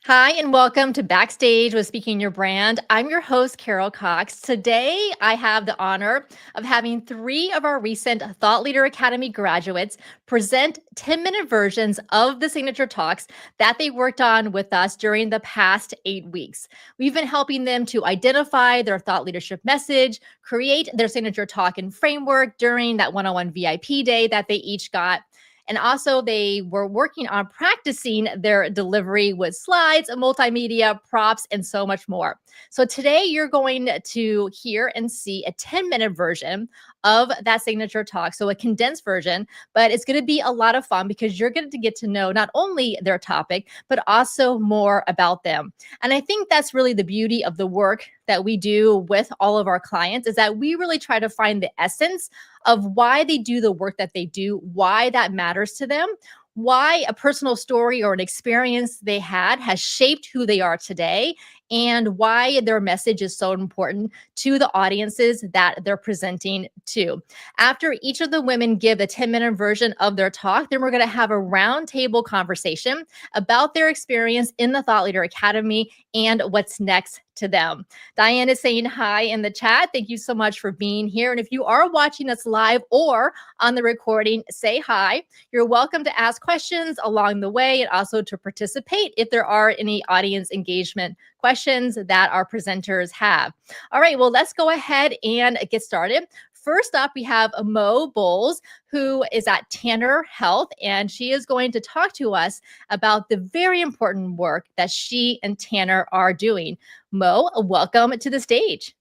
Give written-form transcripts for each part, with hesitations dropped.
Hi, and welcome to Backstage with Speaking Your Brand. I'm your host, Carol Cox. Today, I have the honor of having three of our recent Thought Leader Academy graduates present 10-minute versions of the signature talks that they worked on with us during the past 8 weeks. We've been helping them to identify their thought leadership message, create their signature talk and framework during that one-on-one VIP day that they each got. And also, they were working on practicing their delivery with slides, multimedia, props, and so much more. So, today you're going to hear and see a 10-minute version of that signature talk. So, a condensed version, but it's going to be a lot of fun because you're going to get to know not only their topic, but also more about them. And I think that's really the beauty of the work that we do with all of our clients is that we really try to find the essence of why they do the work that they do, why that matters to them, why a personal story or an experience they had has shaped who they are today, and why their message is so important to the audiences that they're presenting to. After each of the women give a 10-minute version of their talk, then we're going to have a roundtable conversation about their experience in the Thought Leader Academy and what's next to them. Diane is saying hi in the chat. Thank you so much for being here. And if you are watching us live or on the recording, say hi. You're welcome to ask questions along the way and also to participate if there are any audience engagement questions that our presenters have. All right, well, let's go ahead and get started. First up, we have Moe Boles, who is at Tanner Health, and she is going to talk to us about the very important work that she and Tanner are doing. Moe, welcome to the stage.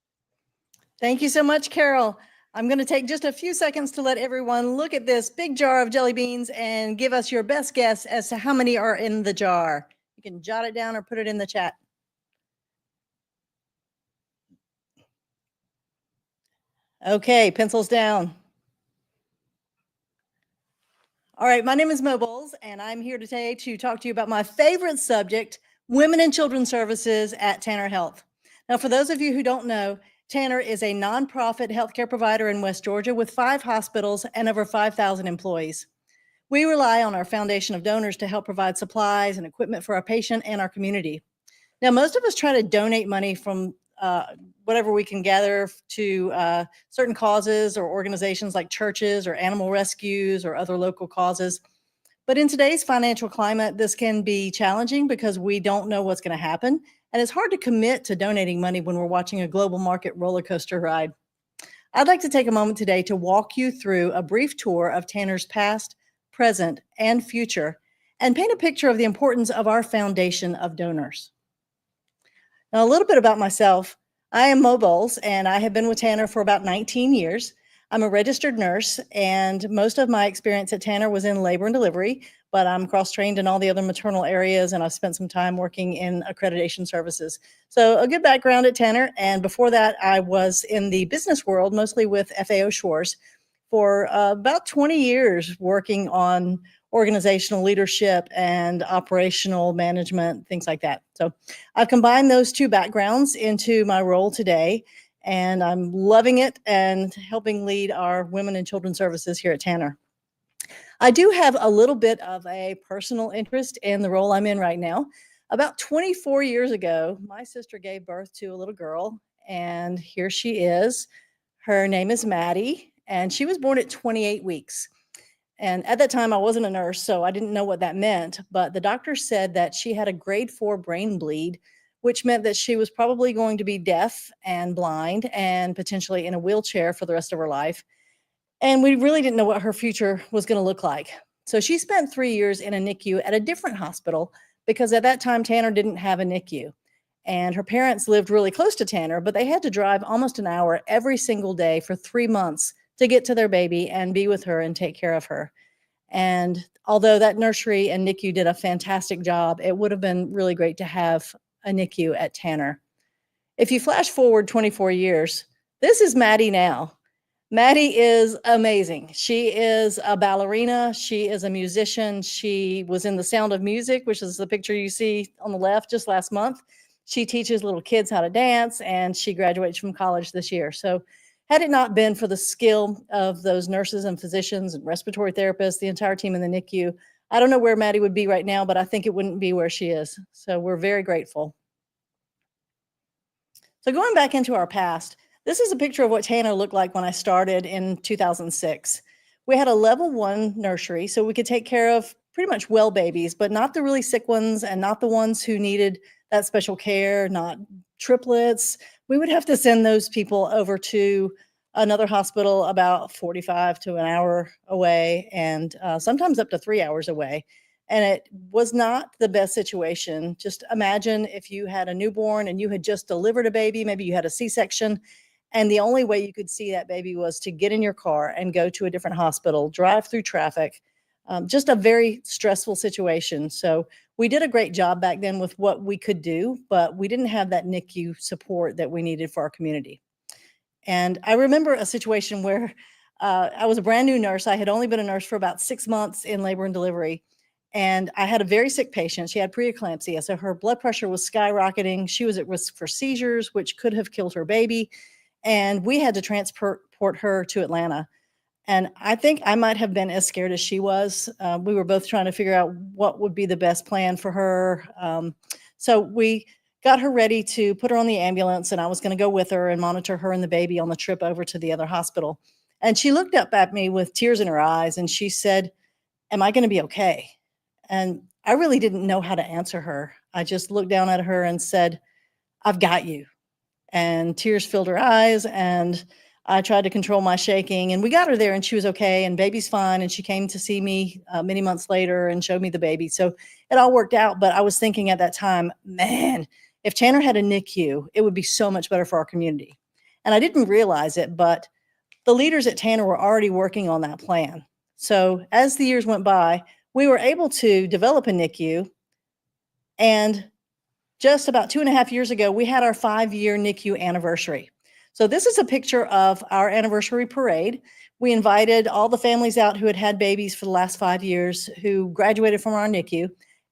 Thank you so much, Carol. I'm going to take just a few seconds to let everyone look at this big jar of jelly beans and give us your best guess as to how many are in the jar. You can jot it down or put it in the chat. Okay, pencils down. All right, my name is Moe Boles, and I'm here today to talk to you about my favorite subject, women and children's services at Tanner Health. Now, for those of you who don't know, Tanner is a nonprofit healthcare provider in West Georgia with 5 hospitals and over 5,000 employees. We rely on our foundation of donors to help provide supplies and equipment for our patient and our community. Now, most of us try to donate money from whatever we can gather to certain causes or organizations like churches or animal rescues or other local causes. But in today's financial climate, this can be challenging because we don't know what's going to happen. And it's hard to commit to donating money when we're watching a global market roller coaster ride. I'd like to take a moment today to walk you through a brief tour of Tanner's past, present, and future, and paint a picture of the importance of our foundation of donors. Now, a little bit about myself. I am Moe Boles, and I have been with Tanner for about 19 years. I'm a registered nurse, and most of my experience at Tanner was in labor and delivery, but I'm cross-trained in all the other maternal areas, and I've spent some time working in accreditation services. So a good background at Tanner, and before that, I was in the business world, mostly with FAO Shores, for about 20 years working on organizational leadership and operational management, things like that. So I've combined those two backgrounds into my role today, and I'm loving it and helping lead our women and children's services here at Tanner. I do have a little bit of a personal interest in the role I'm in right now. About 24 years ago, my sister gave birth to a little girl, and here she is. Her name is Maddie, and she was born at 28 weeks. And at that time, I wasn't a nurse, so I didn't know what that meant. But the doctor said that she had a grade 4 brain bleed, which meant that she was probably going to be deaf and blind and potentially in a wheelchair for the rest of her life. And we really didn't know what her future was going to look like. So she spent 3 years in a NICU at a different hospital because at that time, Tanner didn't have a NICU. And her parents lived really close to Tanner, but they had to drive almost an hour every single day for 3 months to get to their baby and be with her and take care of her. And although that nursery and NICU did a fantastic job, it would have been really great to have a NICU at Tanner. If you flash forward 24 years, this is Maddie now. Maddie is amazing. She is a ballerina. She is a musician. She was in The Sound of Music, which is the picture you see on the left just last month. She teaches little kids how to dance, and she graduates from college this year. So had it not been for the skill of those nurses and physicians and respiratory therapists, the entire team in the NICU, I don't know where Maddie would be right now, but I think it wouldn't be where she is. So we're very grateful. So going back into our past, this is a picture of what Tanner looked like when I started in 2006. We had a level 1 nursery, so we could take care of pretty much well babies, but not the really sick ones and not the ones who needed that special care, not triplets. We would have to send those people over to another hospital about 45 to an hour away, and sometimes up to 3 hours away. And it was not the best situation. Just imagine if you had a newborn and you had just delivered a baby, maybe you had a C-section, and the only way you could see that baby was to get in your car and go to a different hospital, drive through traffic. Just a very stressful situation. So we did a great job back then with what we could do, but we didn't have that NICU support that we needed for our community. And I remember a situation where I was a brand new nurse. I had only been a nurse for about 6 months in labor and delivery. And I had a very sick patient. She had preeclampsia. So her blood pressure was skyrocketing. She was at risk for seizures, which could have killed her baby. And we had to transport her to Atlanta. And I think I might have been as scared as she was. We were both trying to figure out what would be the best plan for her. So we got her ready to put her on the ambulance, and I was going to go with her and monitor her and the baby on the trip over to the other hospital. And she looked up at me with tears in her eyes, and she said, "Am I going to be okay?" And I really didn't know how to answer her. I just looked down at her and said, "I've got you." And tears filled her eyes, and I tried to control my shaking, and we got her there, and she was okay, and baby's fine. And she came to see me many months later and showed me the baby. So it all worked out. But I was thinking at that time, man, if Tanner had a NICU, it would be so much better for our community. And I didn't realize it, but the leaders at Tanner were already working on that plan. So as the years went by, we were able to develop a NICU, and just about 2.5 years ago, we had our 5-year NICU anniversary. So this is a picture of our anniversary parade. We invited all the families out who had had babies for the last 5 years who graduated from our NICU,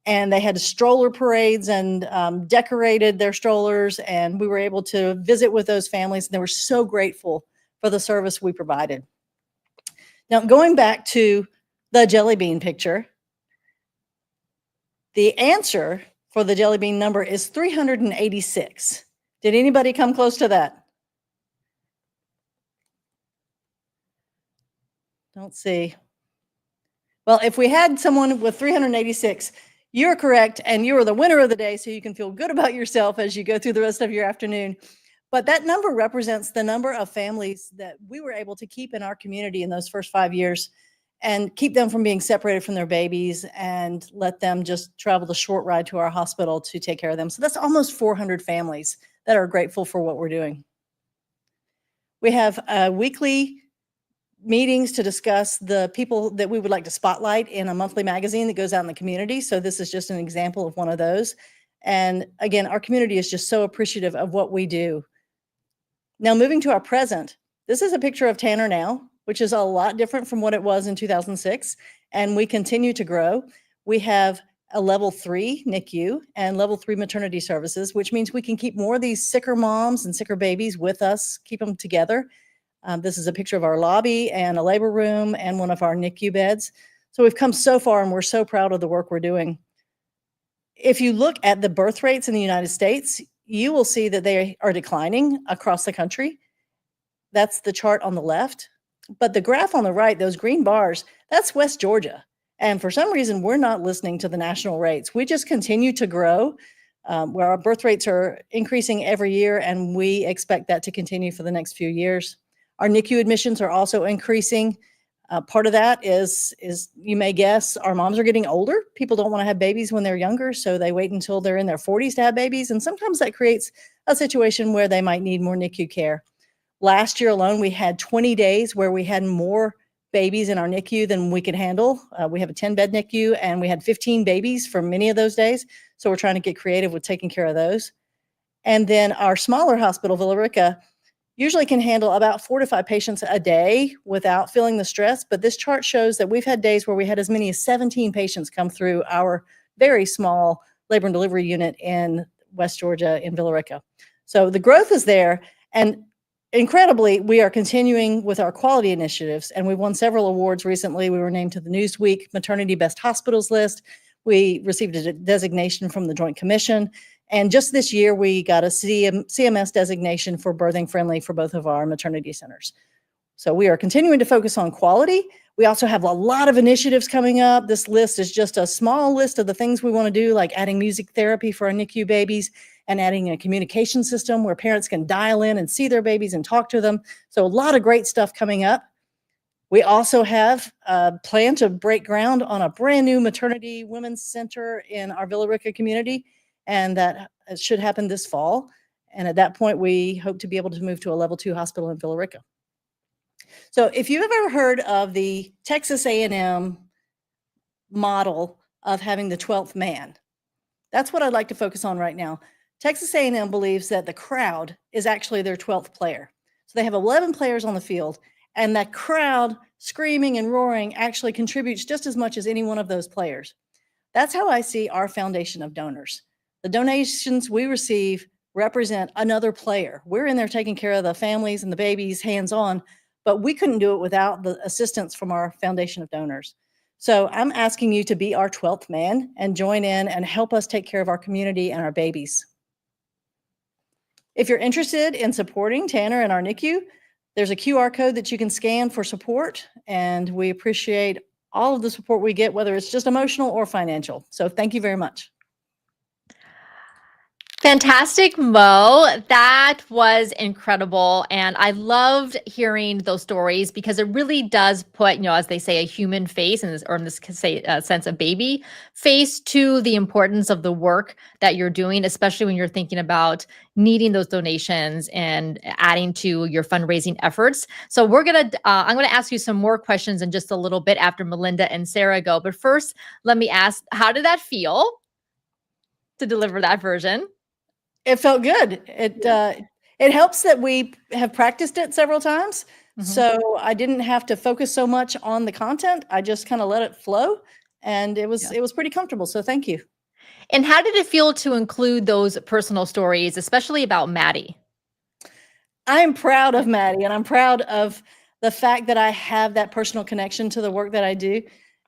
and they had stroller parades and decorated their strollers, and we were able to visit with those families, and they were so grateful for the service we provided. Now, going back to the jelly bean picture, the answer for the jelly bean number is 386. Did anybody come close to that? Don't see. Well, if we had someone with 386, you're correct, and you are the winner of the day, so you can feel good about yourself as you go through the rest of your afternoon. But that number represents the number of families that we were able to keep in our community in those first 5 years and keep them from being separated from their babies and let them just travel the short ride to our hospital to take care of them. So that's almost 400 families that are grateful for what we're doing. We have weekly meetings to discuss the people that we would like to spotlight in a monthly magazine that goes out in the community. So this is just an example of one of those. And again, our community is just so appreciative of what we do. Now, moving to our present, this is a picture of Tanner now, which is a lot different from what it was in 2006. And we continue to grow. We have a level 3 NICU and level 3 maternity services, which means we can keep more of these sicker moms and sicker babies with us, keep them together. This is a picture of our lobby and a labor room and one of our NICU beds. So we've come so far, and we're so proud of the work we're doing. If you look at the birth rates in the United States, you will see that they are declining across the country. That's the chart on the left. But the graph on the right, those green bars, that's West Georgia. And for some reason, we're not listening to the national rates. We just continue to grow, where our birth rates are increasing every year, and we expect that to continue for the next few years. Our NICU admissions are also increasing. Part of that is, you may guess, our moms are getting older. People don't want to have babies when they're younger, so they wait until they're in their 40s to have babies. And sometimes that creates a situation where they might need more NICU care. Last year alone, we had 20 days where we had more babies in our NICU than we could handle. We have a 10-bed NICU, and we had 15 babies for many of those days. So we're trying to get creative with taking care of those. And then our smaller hospital, Villa Rica, usually can handle about 4 to 5 patients a day without feeling the stress. But this chart shows that we've had days where we had as many as 17 patients come through our very small labor and delivery unit in West Georgia in Villa Rica. So the growth is there. And incredibly, we are continuing with our quality initiatives, and we won several awards recently. We were named to the Newsweek Maternity Best Hospitals list. We received a designation from the Joint Commission. And just this year, we got a CMS designation for birthing friendly for both of our maternity centers. So we are continuing to focus on quality. We also have a lot of initiatives coming up. This list is just a small list of the things we want to do, like adding music therapy for our NICU babies and adding a communication system where parents can dial in and see their babies and talk to them. So a lot of great stuff coming up. We also have a plan to break ground on a brand new maternity women's center in our Villa Rica community, and that should happen this fall. And at that point, we hope to be able to move to a level 2 hospital in Villa Rica. So if you've ever heard of the Texas A&M model of having the 12th man, that's what I'd like to focus on right now. Texas A&M believes that the crowd is actually their 12th player. So they have 11 players on the field, and that crowd screaming and roaring actually contributes just as much as any one of those players. That's how I see our foundation of donors. The donations we receive represent another player. We're in there taking care of the families and the babies hands-on, but we couldn't do it without the assistance from our foundation of donors. So I'm asking you to be our 12th man and join in and help us take care of our community and our babies. If you're interested in supporting Tanner and our NICU, there's a QR code that you can scan for support, and we appreciate all of the support we get, whether it's just emotional or financial. So thank you very much. Fantastic, Mo. That was incredible. And I loved hearing those stories because it really does put, as they say, a human face, or in this sense, a baby face to the importance of the work that you're doing, especially when you're thinking about needing those donations and adding to your fundraising efforts. So I'm going to ask you some more questions in just a little bit after Melinda and Sara go. But first, let me ask, how did that feel to deliver that version? It felt good. It helps that we have practiced it several times. So I didn't have to focus so much on the content. I just kind of let it flow, and it was pretty comfortable. So thank you. And how did it feel to include those personal stories, especially about Maddie? I'm proud of Maddie, and I'm proud of the fact that I have that personal connection to the work that I do.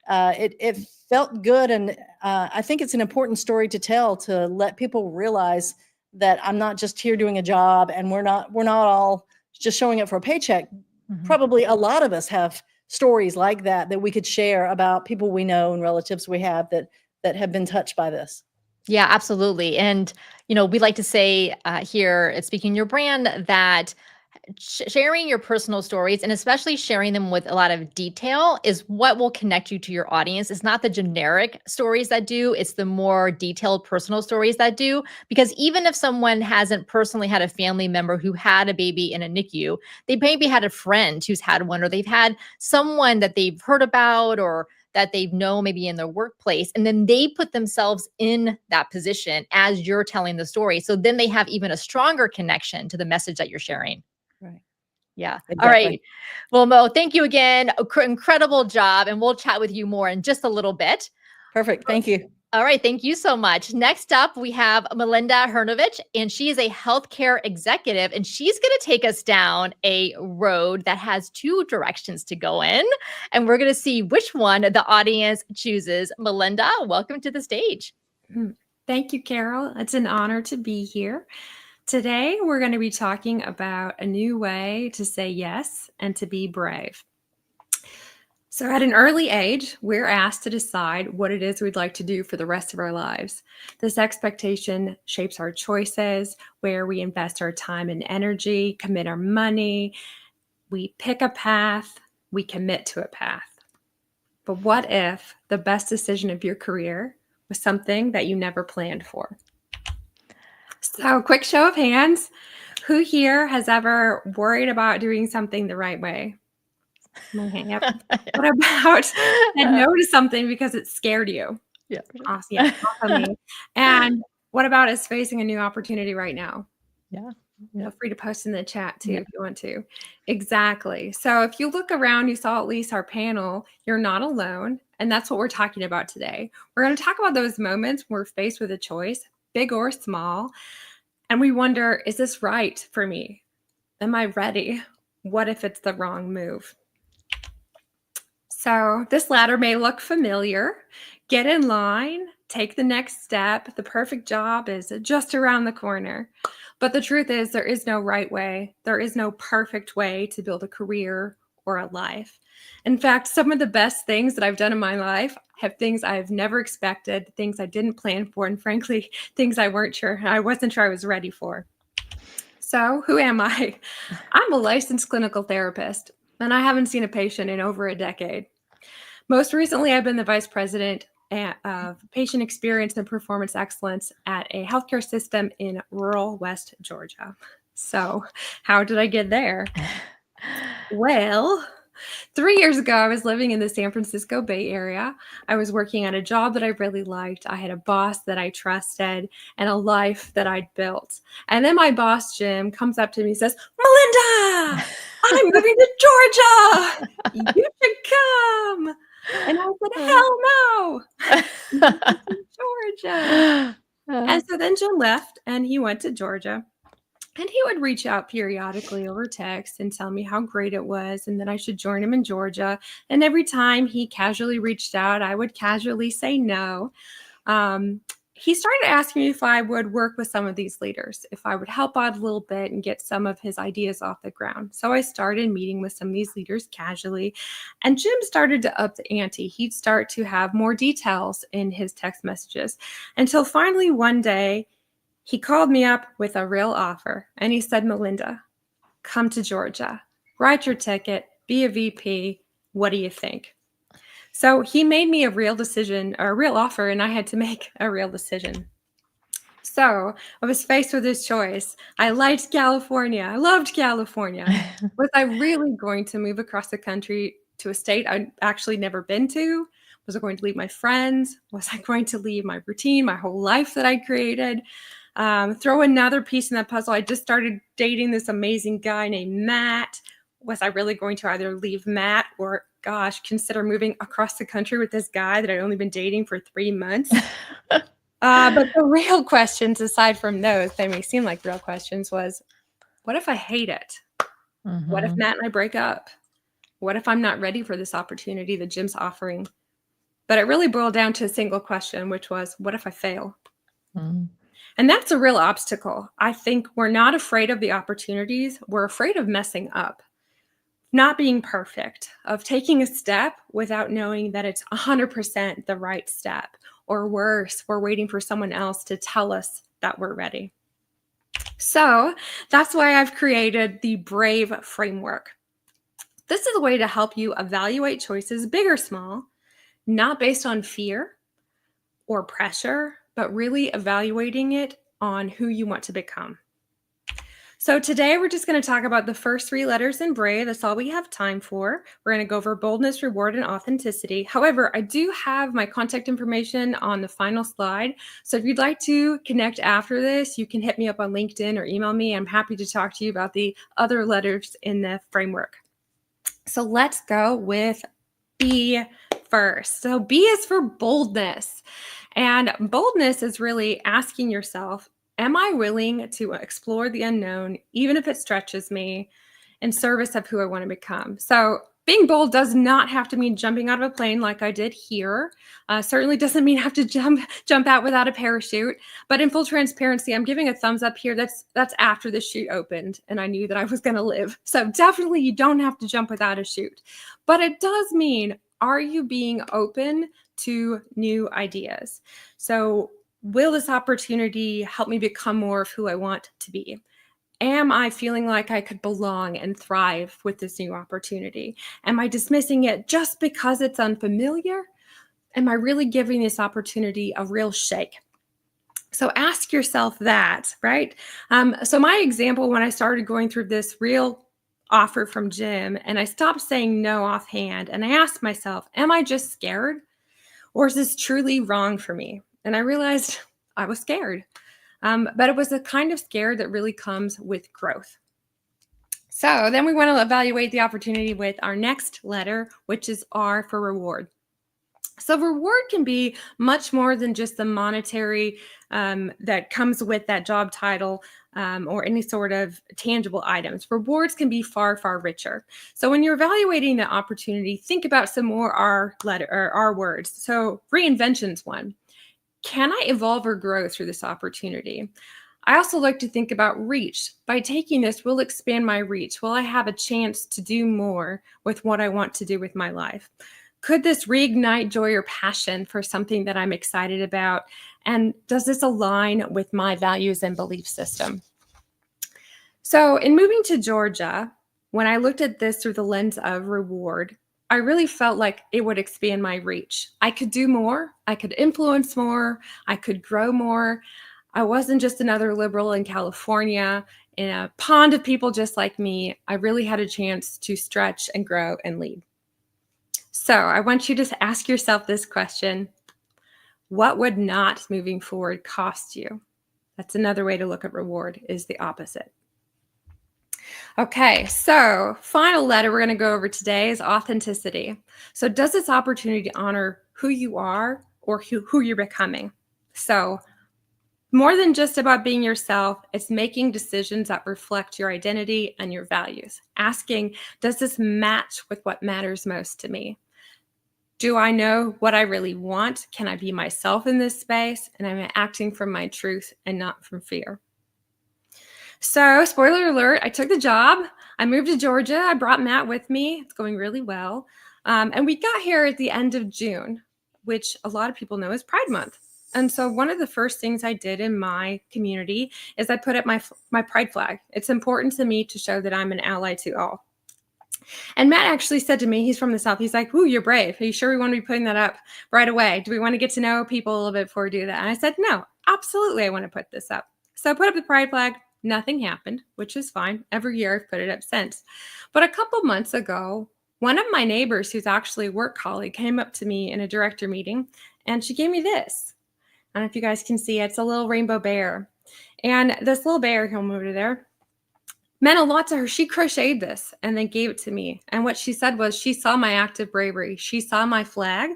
It felt good, and I think it's an important story to tell, to let people realize that I'm not just here doing a job, and we're not all just showing up for a paycheck. Probably a lot of us have stories like that we could share about people we know and relatives we have that have been touched by this. Yeah, absolutely. And, we like to say here at Speaking Your Brand that sharing your personal stories, and especially sharing them with a lot of detail, is what will connect you to your audience. It's not the generic stories that do, it's the more detailed personal stories that do. Because even if someone hasn't personally had a family member who had a baby in a NICU, they maybe had a friend who's had one, or they've had someone that they've heard about, or that they know maybe in their workplace, and then they put themselves in that position as you're telling the story. So then they have even a stronger connection to the message that you're sharing. Right. Yeah. Exactly. All right. Well, Mo, thank you again. Incredible job. And we'll chat with you more in just a little bit. Perfect. Thank you. All right. Thank you so much. Next up, we have Melinda Hrynewycz, and she is a healthcare executive, and she's going to take us down a road that has two directions to go in. And we're going to see which one the audience chooses. Melinda, welcome to the stage. Thank you, Carol. It's an honor to be here. Today, we're going to be talking about a new way to say yes and to be brave. So at an early age, we're asked to decide what it is we'd like to do for the rest of our lives. This expectation shapes our choices, where we invest our time and energy, commit our money. We pick a path, we commit to a path. But what if the best decision of your career was something that you never planned for? So, quick show of hands. Who here has ever worried about doing something the right way? My hand up. What about said no to something because it scared you? Yeah. Awesome. Yeah. Awesome. And what about us facing a new opportunity right now? Yeah. Feel free to post in the chat too if you want to. Exactly. So if you look around, you saw at least our panel, you're not alone. And that's what we're talking about today. We're going to talk about those moments when we're faced with a choice, big or small, and we wonder, is this right for me? Am I ready? What if it's the wrong move? So this ladder may look familiar. Get in line, take the next step. The perfect job is just around the corner. But the truth is, there is no right way. There is no perfect way to build a career or a life. In fact, some of the best things that I've done in my life have things I've never expected, things I didn't plan for, and frankly, things I wasn't sure I was ready for. So who am I? I'm a licensed clinical therapist, and I haven't seen a patient in over a decade. Most recently, I've been the vice president of patient experience and performance excellence at a healthcare system in rural West Georgia. So how did I get there? Well, 3 years ago, I was living in the San Francisco Bay Area. I was working at a job that I really liked. I had a boss that I trusted and a life that I'd built. And then my boss, Jim, comes up to me and says, "Melinda, I'm moving to Georgia. You should come." And I said, "Hell no, Georgia." And so then Jim left and he went to Georgia. And he would reach out periodically over text and tell me how great it was and that I should join him in Georgia. And every time he casually reached out, I would casually say no. He started asking me if I would work with some of these leaders, if I would help out a little bit and get some of his ideas off the ground. So I started meeting with some of these leaders casually. And Jim started to up the ante. He'd start to have more details in his text messages until finally one day, he called me up with a real offer and he said, "Melinda, come to Georgia, write your ticket, be a VP. What do you think?" So he made me a real decision or a real offer, and I had to make a real decision. So I was faced with this choice. I liked California. I loved California. Was I really going to move across the country to a state I'd actually never been to? Was I going to leave my friends? Was I going to leave my routine, my whole life that I created? Throw another piece in that puzzle. I just started dating this amazing guy named Matt. Was I really going to either leave Matt or, gosh, consider moving across the country with this guy that I'd only been dating for 3 months? But the real questions, aside from those, they may seem like real questions, was, what if I hate it? Mm-hmm. What if Matt and I break up? What if I'm not ready for this opportunity that Jim's offering? But it really boiled down to a single question, which was, what if I fail? Mm-hmm. And that's a real obstacle. I think we're not afraid of the opportunities. We're afraid of messing up, not being perfect, of taking a step without knowing that it's 100% the right step. Or worse, we're waiting for someone else to tell us that we're ready. So that's why I've created the BRAVE framework. This is a way to help you evaluate choices, big or small, not based on fear or pressure, but really evaluating it on who you want to become. So today we're just going to talk about the first 3 letters in BRAVE. That's all we have time for. We're going to go over boldness, reward, and authenticity. However, I do have my contact information on the final slide. So if you'd like to connect after this, you can hit me up on LinkedIn or email me. I'm happy to talk to you about the other letters in the framework. So let's go with B first. So B is for boldness. And boldness is really asking yourself, am I willing to explore the unknown, even if it stretches me, in service of who I want to become? So being bold does not have to mean jumping out of a plane like I did here. Certainly doesn't mean I have to jump out without a parachute. But in full transparency, I'm giving a thumbs up here. That's after the chute opened and I knew that I was going to live. So definitely you don't have to jump without a chute. But it does mean, are you being open to new ideas? So will this opportunity help me become more of who I want to be? Am I feeling like I could belong and thrive with this new opportunity? Am I dismissing it just because it's unfamiliar? Am I really giving this opportunity a real shake? So ask yourself that, right? So my example, when I started going through this real offer from Jim and I stopped saying no offhand and I asked myself, am I just scared? Or is this truly wrong for me? And I realized I was scared. But it was a kind of scare that really comes with growth. So then we want to evaluate the opportunity with our next letter, which is R for reward. So reward can be much more than just the monetary that comes with that job title or any sort of tangible items. Rewards can be far, far richer. So when you're evaluating the opportunity, think about some more R words. So reinvention's one. Can I evolve or grow through this opportunity? I also like to think about reach. By taking this, will expand my reach? Will I have a chance to do more with what I want to do with my life? Could this reignite joy or passion for something that I'm excited about? And does this align with my values and belief system? So in moving to Georgia, when I looked at this through the lens of reward, I really felt like it would expand my reach. I could do more. I could influence more. I could grow more. I wasn't just another liberal in California in a pond of people just like me. I really had a chance to stretch and grow and lead. So I want you to ask yourself this question: what would not moving forward cost you? That's another way to look at reward, is the opposite. Okay, so final letter we're going to go over today is authenticity. So does this opportunity honor who you are or who you're becoming? So more than just about being yourself, it's making decisions that reflect your identity and your values. Asking, does this match with what matters most to me? Do I know what I really want? Can I be myself in this space? And am I acting from my truth and not from fear? So, spoiler alert, I took the job. I moved to Georgia. I brought Matt with me. It's going really well. And we got here at the end of June, which a lot of people know is Pride Month. And so one of the first things I did in my community is I put up my pride flag. It's important to me to show that I'm an ally to all. And Matt actually said to me, he's from the South, he's like, "Ooh, you're brave. Are you sure we want to be putting that up right away? Do we want to get to know people a little bit before we do that?" And I said, "No, absolutely, I want to put this up." So I put up the pride flag. Nothing happened, which is fine. Every year I've put it up since. But a couple months ago, one of my neighbors, who's actually a work colleague, came up to me in a director meeting, and she gave me this. I don't know if you guys can see it. It's a little rainbow bear. And this little bear, he'll move over there, meant a lot to her. She crocheted this and then gave it to me. And what she said was she saw my act of bravery. She saw my flag.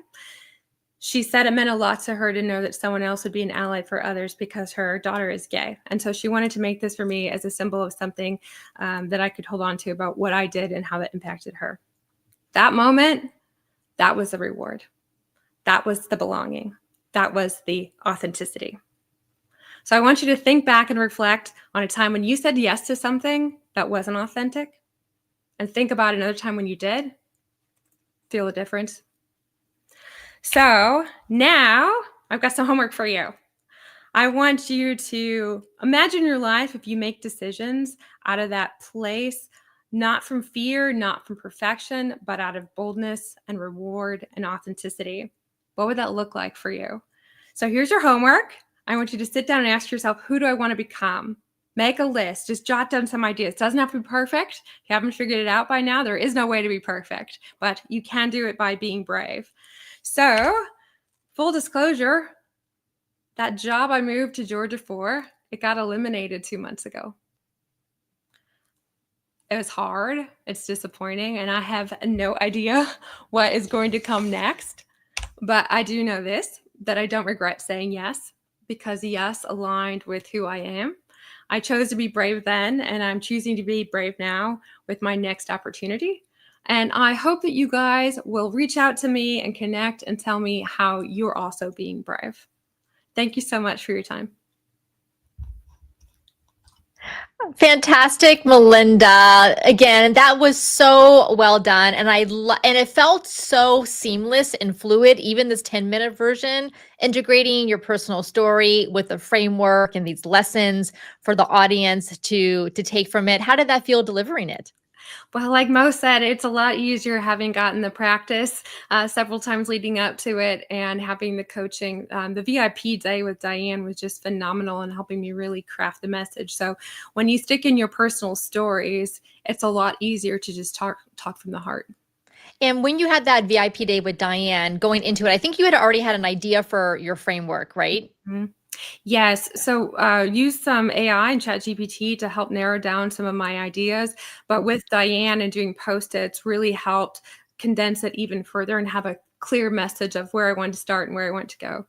She said it meant a lot to her to know that someone else would be an ally for others because her daughter is gay. And so she wanted to make this for me as a symbol of something that I could hold on to about what I did and how that impacted her. That moment, that was the reward. That was the belonging. That was the authenticity. So I want you to think back and reflect on a time when you said yes to something that wasn't authentic, and think about another time when you did. Feel the difference. So now I've got some homework for you. I want you to imagine your life if you make decisions out of that place, not from fear, not from perfection, but out of boldness and reward and authenticity. What would that look like for you? So here's your homework. I want you to sit down and ask yourself, who do I want to become? Make a list. Just jot down some ideas. It doesn't have to be perfect. If you haven't figured it out by now, there is no way to be perfect, but you can do it by being brave. So, full disclosure, that job I moved to Georgia for, it got eliminated 2 months ago. It was hard. It's disappointing, and I have no idea what is going to come next. But I do know this, that I don't regret saying yes, because yes aligned with who I am. I chose to be brave then, and I'm choosing to be brave now with my next opportunity. And I hope that you guys will reach out to me and connect and tell me how you're also being brave. Thank you so much for your time. Fantastic, Melinda. Again, that was so well done, and and it felt so seamless and fluid. Even this 10-minute version, integrating your personal story with the framework and these lessons for the audience to take from it. How did that feel delivering it? Well, like Mo said, it's a lot easier having gotten the practice several times leading up to it and having the coaching. The VIP day with Diane was just phenomenal in helping me really craft the message. So when you stick in your personal stories, it's a lot easier to just talk from the heart. And when you had that VIP day with Diane going into it, I think you had already had an idea for your framework, right? Mm-hmm. Yes. So use some AI and ChatGPT to help narrow down some of my ideas. But with Diane and doing Post-its really helped condense it even further and have a clear message of where I wanted to start and where I want to go.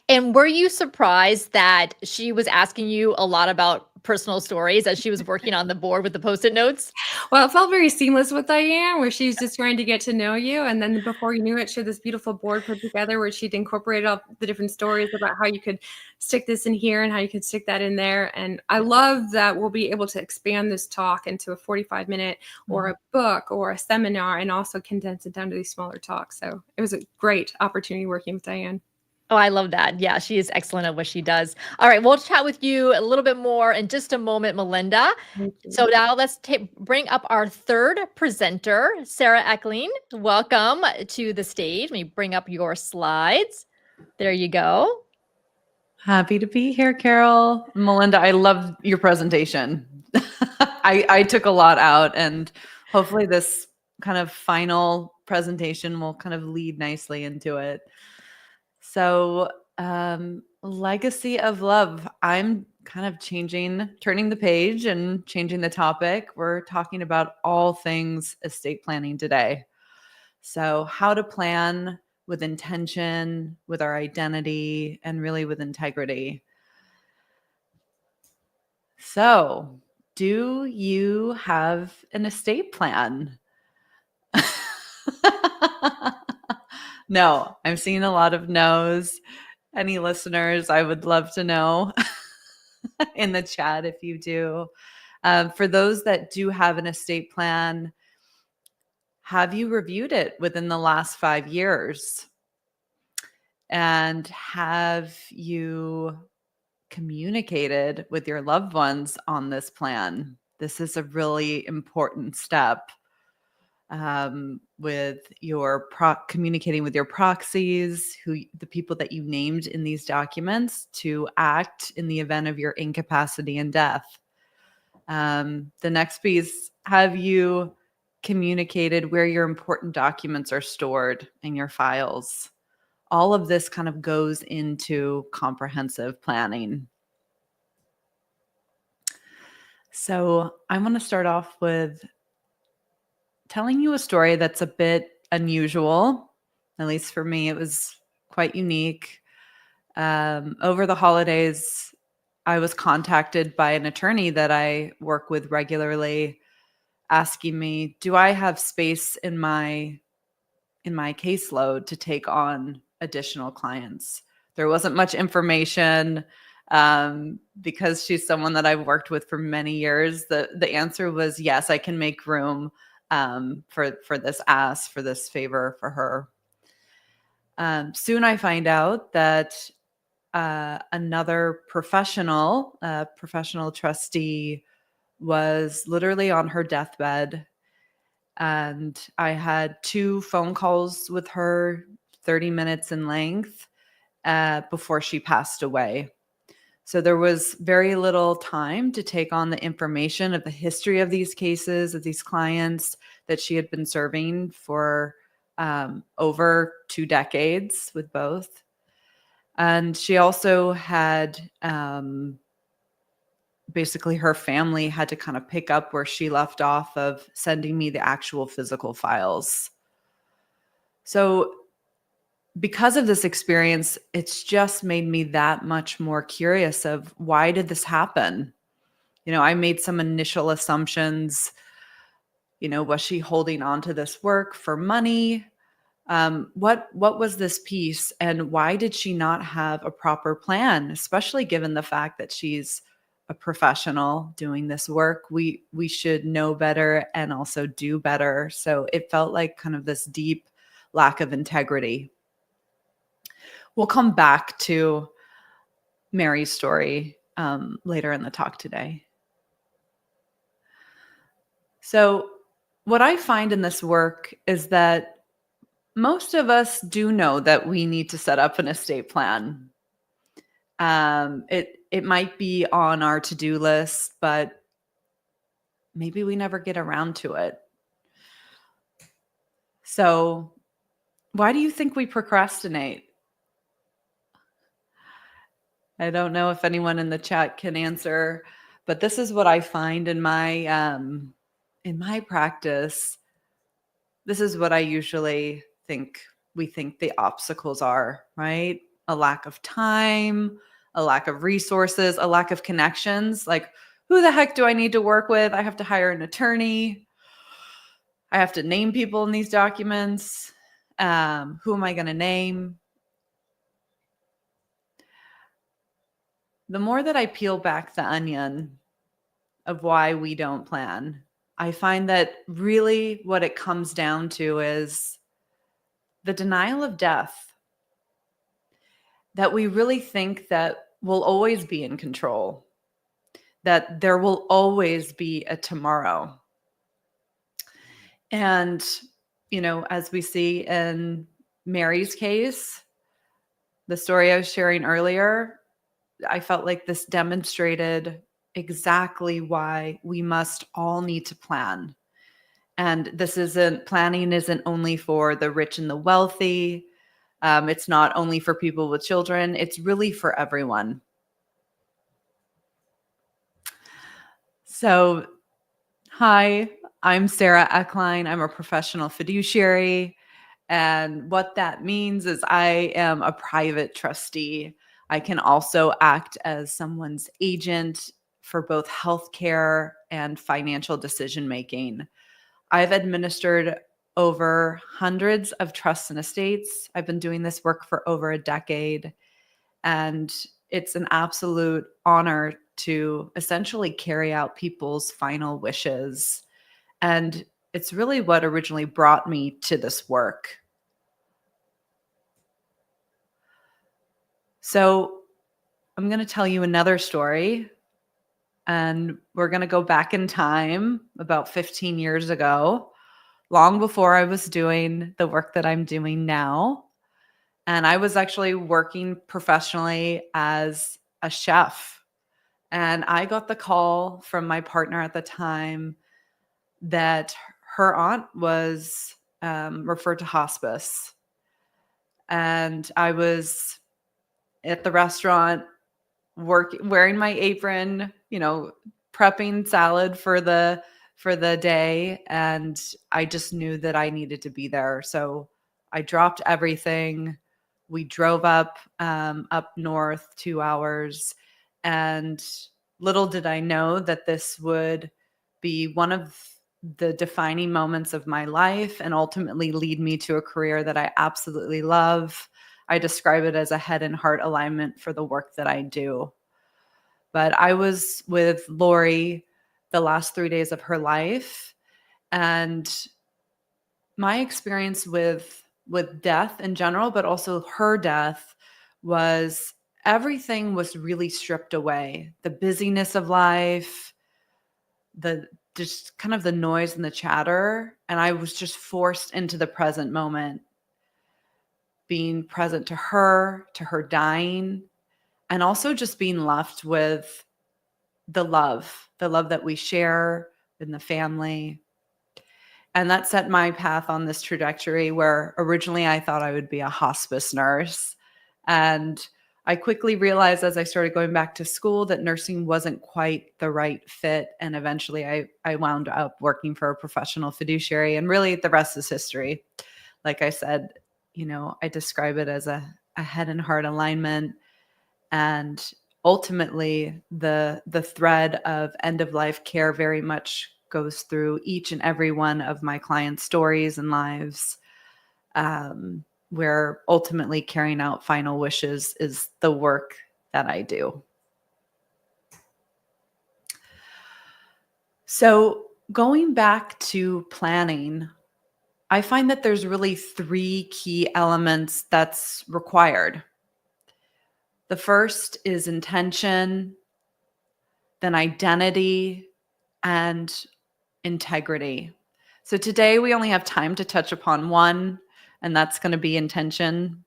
And were you surprised that she was asking you a lot about personal stories as she was working on the board with the Post-it notes? Well, it felt very seamless with Diane, where she's just trying to get to know you. And then before you knew it, she had this beautiful board put together where she'd incorporated all the different stories about how you could stick this in here and how you could stick that in there. And I love that we'll be able to expand this talk into a 45-minute or a book or a seminar and also condense it down to these smaller talks. So it was a great opportunity working with Diane. Oh, I love that. Yeah, she is excellent at what she does. All right, we'll chat with you a little bit more in just a moment, Melinda. So now let's bring up our third presenter, Sara Ecklein. Welcome to the stage. Let me bring up your slides. There you go. Happy to be here, Carol. Melinda, I love your presentation. I took a lot out, and hopefully this kind of final presentation will kind of lead nicely into it. So, legacy of love. I'm kind of turning the page and changing the topic. We're talking about all things estate planning today. So, how to plan with intention, with our identity, and really with integrity. So, do you have an estate plan? No, I'm seeing a lot of no's. Any listeners, I would love to know in the chat if you do. For those that do have an estate plan, have you reviewed it within the last 5 years? And have you communicated with your loved ones on this plan? This is a really important step. With your communicating with your proxies, the people that you named in these documents to act in the event of your incapacity and death. The next piece, have you communicated where your important documents are stored in your files? All of this kind of goes into comprehensive planning. So I want to start off with telling you a story that's a bit unusual. At least for me, it was quite unique. Over the holidays, I was contacted by an attorney that I work with regularly, asking me, do I have space in my caseload to take on additional clients? There wasn't much information. Because she's someone that I've worked with for many years, the answer was yes, I can make room for this ask, for this favor for her. Soon I find out that another professional trustee was literally on her deathbed. And I had 2 phone calls with her, 30 minutes in length, before she passed away. So there was very little time to take on the information of the history of these cases, of these clients that she had been serving for over 2 decades with both. And she also had, basically her family had to kind of pick up where she left off of sending me the actual physical files. So because of this experience, it's just made me that much more curious of why did this happen? I made some initial assumptions. Was she holding on to this work for money? What was this piece, and why did she not have a proper plan, especially given the fact that she's a professional doing this work? We should know better and also do better. So it felt like kind of this deep lack of integrity. We'll come back to Mary's story later in the talk today. So what I find in this work is that most of us do know that we need to set up an estate plan. It might be on our to-do list, but maybe we never get around to it. So why do you think we procrastinate? I don't know if anyone in the chat can answer, but this is what I find in my practice. This is what I usually think we think the obstacles are, right? A lack of time, a lack of resources, a lack of connections. Like, who the heck do I need to work with? I have to hire an attorney. I have to name people in these documents. Who am I going to name? The more that I peel back the onion of why we don't plan, I find that really what it comes down to is the denial of death, that we really think that we'll always be in control, that there will always be a tomorrow. And, as we see in Mary's case, the story I was sharing earlier, I felt like this demonstrated exactly why we must all need to plan. And planning isn't only for the rich and the wealthy. It's not only for people with children. It's really for everyone. So, hi, I'm Sara Ecklein. I'm a professional fiduciary. And what that means is I am a private trustee. I can also act as someone's agent for both healthcare and financial decision making. I've administered over hundreds of trusts and estates. I've been doing this work for over a decade, and it's an absolute honor to essentially carry out people's final wishes. And it's really what originally brought me to this work. So I'm going to tell you another story, and we're going to go back in time about 15 years ago, long before I was doing the work that I'm doing now. And I was actually working professionally as a chef. And I got the call from my partner at the time that her aunt was referred to hospice. And I was at the restaurant wearing my apron, prepping salad for the day. And I just knew that I needed to be there. So I dropped everything. We drove up north 2 hours, and little did I know that this would be one of the defining moments of my life and ultimately lead me to a career that I absolutely love. I describe it as a head and heart alignment for the work that I do. But I was with Lori the last 3 days of her life, and my experience with death in general, but also her death, was everything was really stripped away. The busyness of life, just kind of the noise and the chatter. And I was just forced into the present moment, being present to her dying, and also just being left with the love that we share in the family. And that set my path on this trajectory where originally I thought I would be a hospice nurse. And I quickly realized as I started going back to school that nursing wasn't quite the right fit. And eventually I wound up working for a professional fiduciary, and really the rest is history. Like I said, I describe it as a head and heart alignment. And ultimately the thread of end of life care very much goes through each and every one of my clients' stories and lives, where ultimately carrying out final wishes is the work that I do. So going back to planning, I find that there's really 3 key elements that's required. The first is intention, then identity, and integrity. So today we only have time to touch upon one, and that's going to be intention.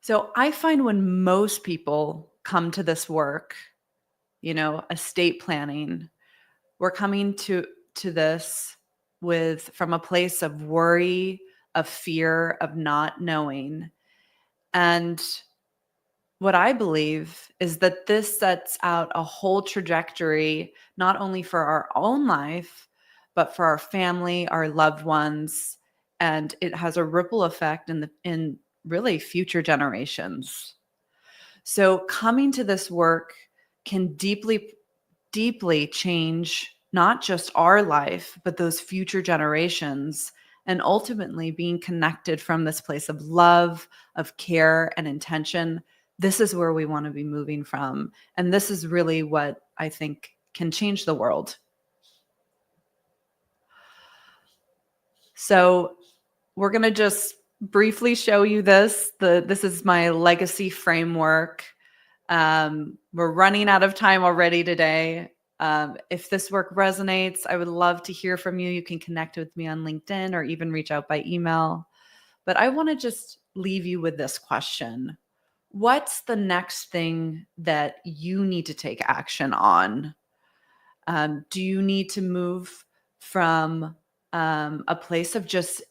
So I find when most people come to this work, estate planning, we're coming to this from a place of worry, of fear, of not knowing. And what I believe is that this sets out a whole trajectory, not only for our own life, but for our family, our loved ones, and it has a ripple effect in really future generations. So coming to this work can deeply, deeply change not just our life, but those future generations, and ultimately being connected from this place of love, of care, and intention. This is where we want to be moving from. And this is really what I think can change the world. So we're going to just briefly show you this. This is my legacy framework. We're running out of time already today. If this work resonates, I would love to hear from you. You can connect with me on LinkedIn or even reach out by email. But I want to just leave you with this question. What's the next thing that you need to take action on? Do you need to move from a place of just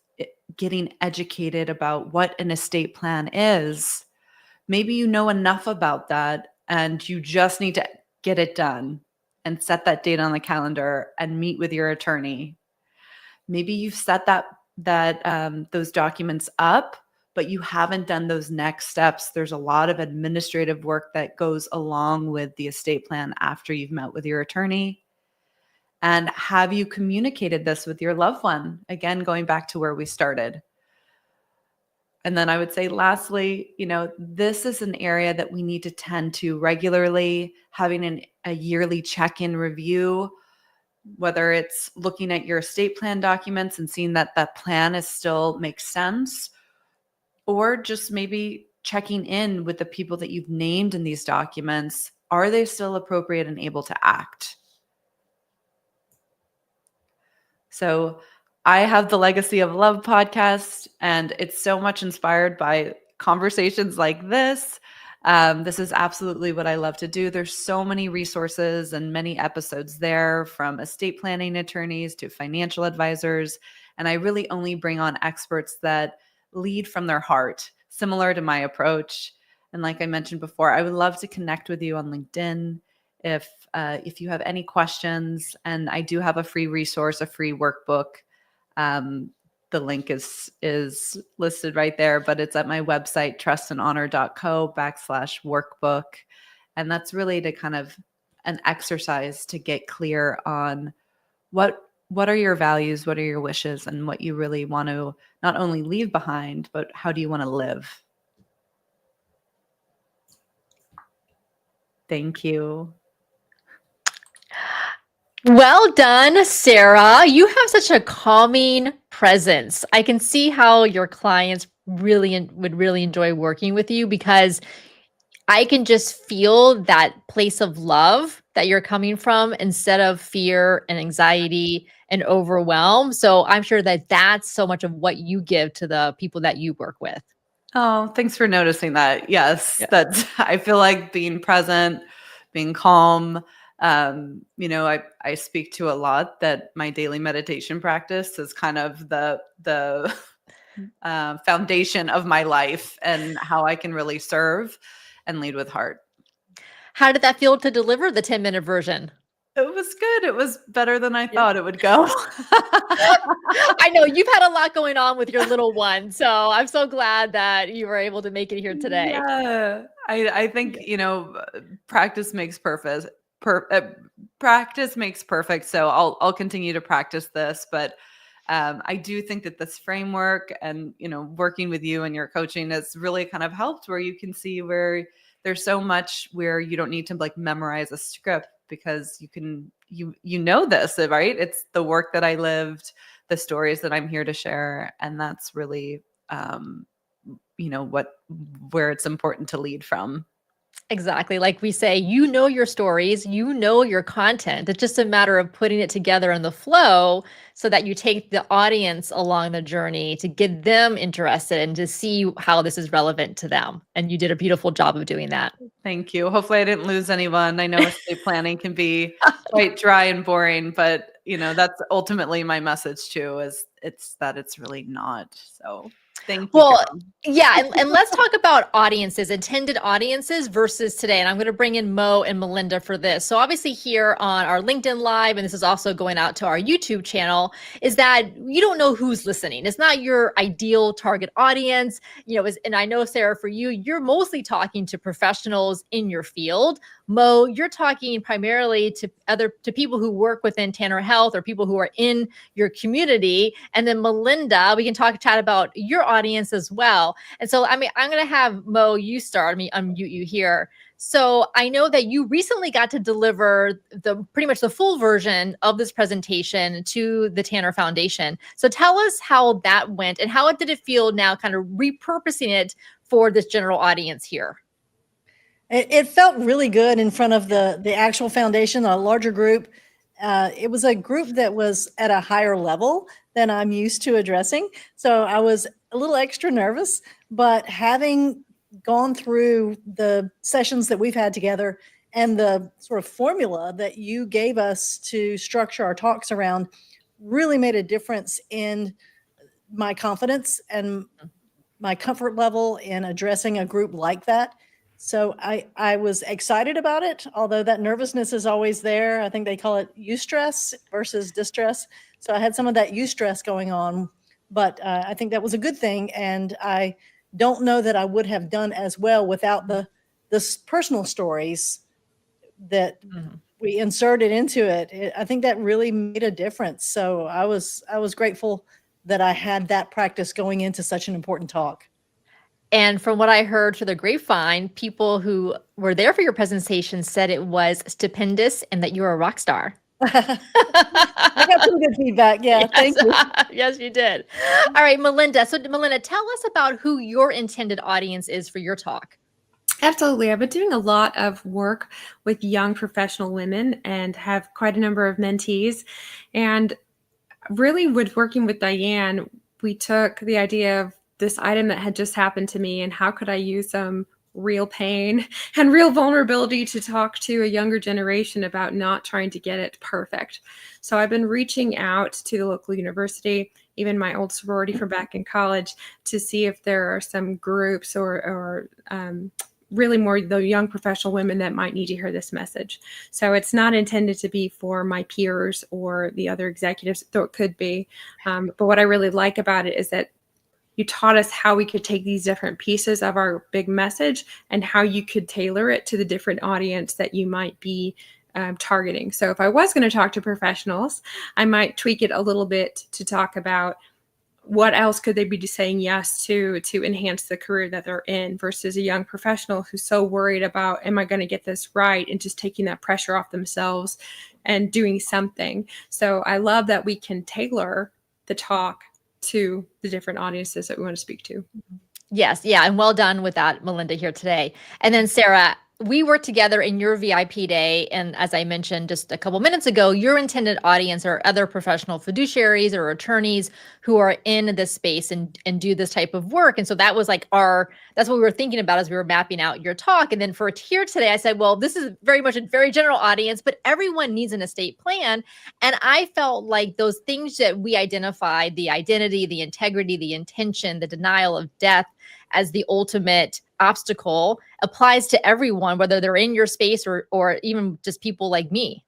getting educated about what an estate plan is? Maybe you know enough about that and you just need to get it done and set that date on the calendar and meet with your attorney. Maybe you've set those documents up, but you haven't done those next steps. There's a lot of administrative work that goes along with the estate plan after you've met with your attorney. And have you communicated this with your loved one? Again, going back to where we started. And then I would say, lastly, this is an area that we need to tend to regularly, having a yearly check-in review, whether it's looking at your estate plan documents and seeing that that plan still makes sense, or just maybe checking in with the people that you've named in these documents. Are they still appropriate and able to act? So I have the Legacy of Love podcast, and it's so much inspired by conversations like this. This is absolutely what I love to do. There's so many resources and many episodes there, from estate planning attorneys to financial advisors. And I really only bring on experts that lead from their heart, similar to my approach. And like I mentioned before, I would love to connect with you on LinkedIn. If you have any questions, and I do have a free resource, a free workbook. The link is listed right there, but it's at my website, trustandhonor.co/workbook. And that's really to kind of an exercise to get clear on what are your values, what are your wishes, and what you really want to not only leave behind, but how do you want to live? Thank you. Well done, Sara. You have such a calming presence. I can see how your clients would really enjoy working with you, because I can just feel that place of love that you're coming from, instead of fear and anxiety and overwhelm. So I'm sure that that's so much of what you give to the people that you work with. Oh, thanks for noticing that. Yes, Yeah. I feel like being present, being calm. I speak to a lot that my daily meditation practice is kind of the foundation of my life and how I can really serve and lead with heart. How did that feel to deliver the 10-minute version? It was good. It was better than I thought it would go. I know you've had a lot going on with your little one, so I'm so glad that you were able to make it here today. Yeah, I think, practice makes perfect. Practice makes perfect. So I'll continue to practice this, but I do think that this framework and, working with you and your coaching has really kind of helped, where you can see where there's so much where you don't need to like memorize a script, because you know this, right? It's the work that I lived, the stories that I'm here to share. And that's really, where it's important to lead from. Exactly. Like we say, your stories, your content. It's just a matter of putting it together in the flow, so that you take the audience along the journey to get them interested and to see how this is relevant to them. And you did a beautiful job of doing that. Thank you. Hopefully I didn't lose anyone. I know estate planning can be quite dry and boring, but that's ultimately my message too, is it's really not. So Thank you, Well, Carol. yeah, and let's talk about audiences, intended audiences versus today. And I'm going to bring in Mo and Melinda for this. So obviously here on our LinkedIn Live, and this is also going out to our YouTube channel, is that you don't know who's listening. It's not your ideal target audience. And I know, Sarah, for you, you're mostly talking to professionals in your field. Mo, you're talking primarily to people who work within Tanner Health or people who are in your community. And then Melinda, we can chat about your audience as well. And so, I'm going to have Mo, you start. Let me unmute you here. So I know that you recently got to deliver pretty much the full version of this presentation to the Tanner Foundation. So tell us how that went and how did it feel now kind of repurposing it for this general audience here? It felt really good in front of the actual foundation, a larger group. It was a group that was at a higher level than I'm used to addressing. So I was a little extra nervous, but having gone through the sessions that we've had together and the sort of formula that you gave us to structure our talks around really made a difference in my confidence and my comfort level in addressing a group like that. So I was excited about it, although that nervousness is always there. I think they call it eustress versus distress. So I had some of that eustress going on, but I think that was a good thing. And I don't know that I would have done as well without the personal stories that we inserted into it. I think that really made a difference. So I was grateful that I had that practice going into such an important talk. And from what I heard through the grapevine, people who were there for your presentation said it was stupendous and that you're a rock star. I got some good feedback. Yeah, yes. Thank you. Yes, you did. All right, Melinda. So Melinda, tell us about who your intended audience is for your talk. Absolutely. I've been doing a lot of work with young professional women and have quite a number of mentees. And really with working with Diane, we took the idea of this item that had just happened to me and how could I use some real pain and real vulnerability to talk to a younger generation about not trying to get it perfect. So I've been reaching out to the local university, even my old sorority from back in college, to see if there are some groups or really more the young professional women that might need to hear this message. So it's not intended to be for my peers or the other executives, though it could be. But what I really like about it is that you taught us how we could take these different pieces of our big message and how you could tailor it to the different audience that you might be targeting. So if I was going to talk to professionals, I might tweak it a little bit to talk about what else could they be saying yes to enhance the career that they're in versus a young professional who's so worried about, am I going to get this right? And just taking that pressure off themselves and doing something. So I love that we can tailor the talk to the different audiences that we want to speak to. Yes. Yeah. And well done with that, Melinda, here today. And then Sarah, we worked together in your VIP day. And as I mentioned just a couple minutes ago, your intended audience are other professional fiduciaries or attorneys who are in this space and do this type of work. And so that was like that's what we were thinking about as we were mapping out your talk. And then for here today, I said, well, this is very much a very general audience, but everyone needs an estate plan. And I felt like those things that we identified, the identity, the integrity, the intention, the denial of death as the ultimate obstacle applies to everyone, whether they're in your space or even just people like me.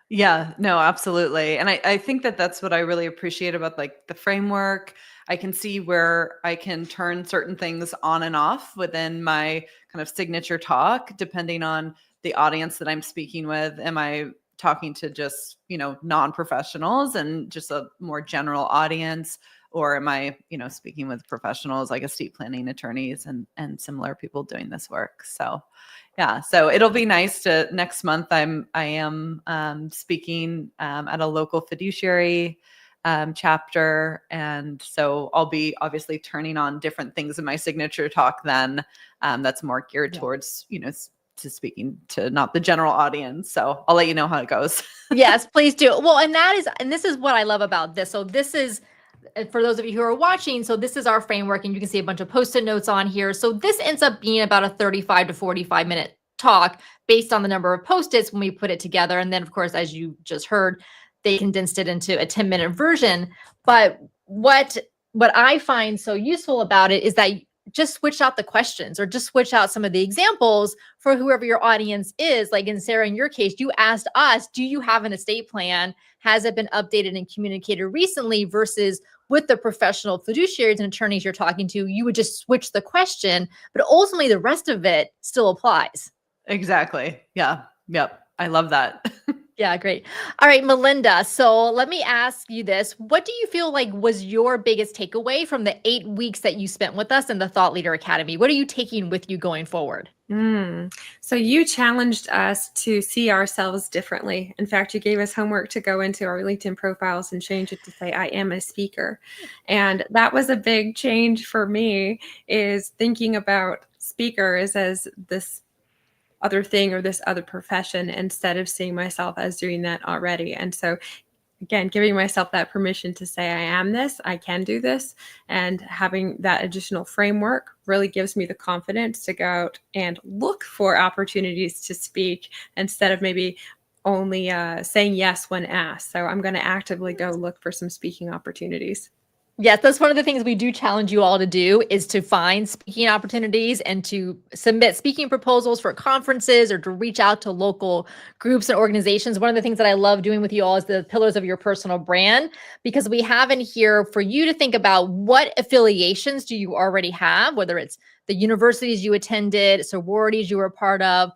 Yeah, no, absolutely. And I think that that's what I really appreciate about like the framework. I can see where I can turn certain things on and off within my kind of signature talk, depending on the audience that I'm speaking with. Am I talking to just, non-professionals and just a more general audience? Or am I, speaking with professionals like estate planning attorneys and similar people doing this work? So, yeah. So it'll be nice to next month. I am speaking at a local fiduciary chapter, and so I'll be obviously turning on different things in my signature talk. Then that's more geared towards to speaking to not the general audience. So I'll let you know how it goes. Yes, please do. Well, and this is what I love about this. So this is, for those of you who are watching, so this is our framework and you can see a bunch of post-it notes on here. So this ends up being about a 35 to 45 minute talk based on the number of post-its when we put it together. And then of course, as you just heard, they condensed it into a 10-minute version. But what what I find so useful about it is that just switch out the questions or just switch out some of the examples for whoever your audience is. Like in Sarah, in your case, you asked us, do you have an estate plan? Has it been updated and communicated recently versus with the professional fiduciaries and attorneys you're talking to, you would just switch the question, but ultimately the rest of it still applies. Exactly. Yeah. Yep. I love that. Yeah, great. All right, Melinda. So let me ask you this. What do you feel like was your biggest takeaway from the 8 weeks that you spent with us in the Thought Leader Academy? What are you taking with you going forward? So you challenged us to see ourselves differently. In fact, you gave us homework to go into our LinkedIn profiles and change it to say, I am a speaker. And that was a big change for me, is thinking about speakers as this other thing or this other profession instead of seeing myself as doing that already. And so again, giving myself that permission to say I am this, I can do this, and having that additional framework really gives me the confidence to go out and look for opportunities to speak instead of maybe only saying yes when asked. So I'm going to actively go look for some speaking opportunities. Yes, that's one of the things we do challenge you all to do is to find speaking opportunities and to submit speaking proposals for conferences or to reach out to local groups and organizations. One of the things that I love doing with you all is the pillars of your personal brand, because we have in here for you to think about what affiliations do you already have, whether it's the universities you attended, sororities you were a part of,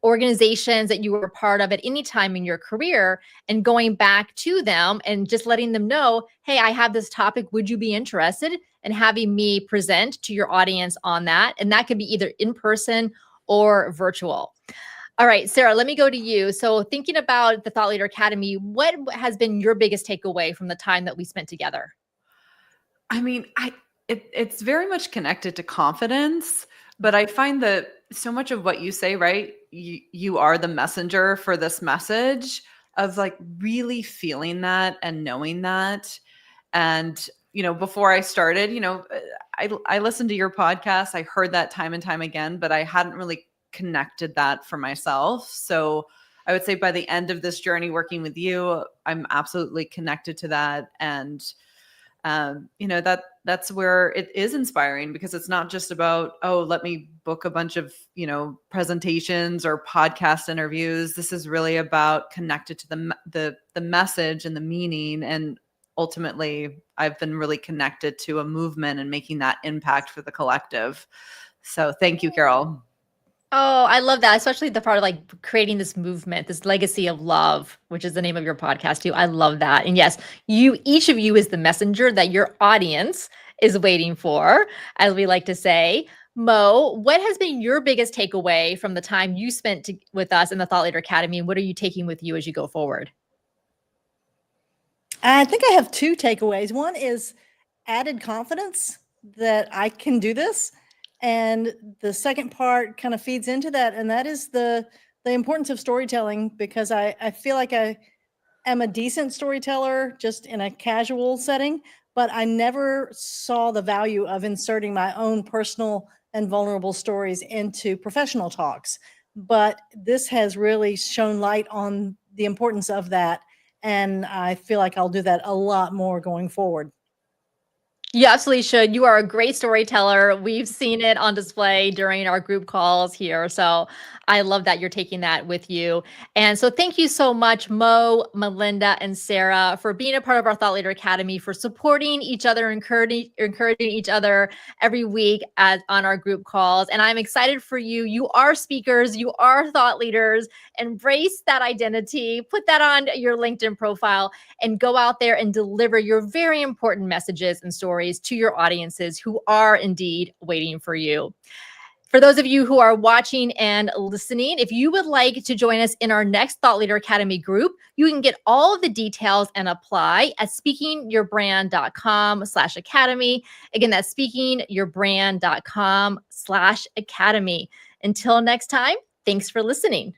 organizations that you were a part of at any time in your career, and going back to them and just letting them know, hey, I have this topic. Would you be interested in having me present to your audience on that? And that could be either in person or virtual. All right, Sarah, let me go to you. So thinking about the Thought Leader Academy, what has been your biggest takeaway from the time that we spent together? I mean, it's very much connected to confidence, but I find that so much of what you say, right? You are the messenger for this message of like really feeling that and knowing that. And, before I started, I listened to your podcast. I heard that time and time again, but I hadn't really connected that for myself. So I would say by the end of this journey working with you, I'm absolutely connected to that. And that's where it is inspiring, because it's not just about, oh, let me book a bunch of, presentations or podcast interviews. This is really about connected to the message and the meaning. And ultimately, I've been really connected to a movement and making that impact for the collective. So thank you, Carol. Oh, I love that, especially the part of like creating this movement, this legacy of love, which is the name of your podcast too. I love that. And yes, each of you is the messenger that your audience is waiting for, as we like to say. Mo, what has been your biggest takeaway from the time you spent with us in the Thought Leader Academy? And what are you taking with you as you go forward? I think I have two takeaways. One is added confidence that I can do this. And the second part kind of feeds into that. And that is the importance of storytelling, because I feel like I am a decent storyteller just in a casual setting, but I never saw the value of inserting my own personal and vulnerable stories into professional talks. But this has really shown light on the importance of that. And I feel like I'll do that a lot more going forward. You absolutely should. You are a great storyteller. We've seen it on display during our group calls here. So I love that you're taking that with you. And so thank you so much, Mo, Melinda, and Sarah, for being a part of our Thought Leader Academy, for supporting each other, encouraging each other every week on our group calls. And I'm excited for you. You are speakers. You are thought leaders. Embrace that identity. Put that on your LinkedIn profile and go out there and deliver your very important messages and stories to your audiences who are indeed waiting for you. For those of you who are watching and listening, if you would like to join us in our next Thought Leader Academy group, you can get all of the details and apply at speakingyourbrand.com/academy. Again, that's speakingyourbrand.com/academy. Until next time, thanks for listening.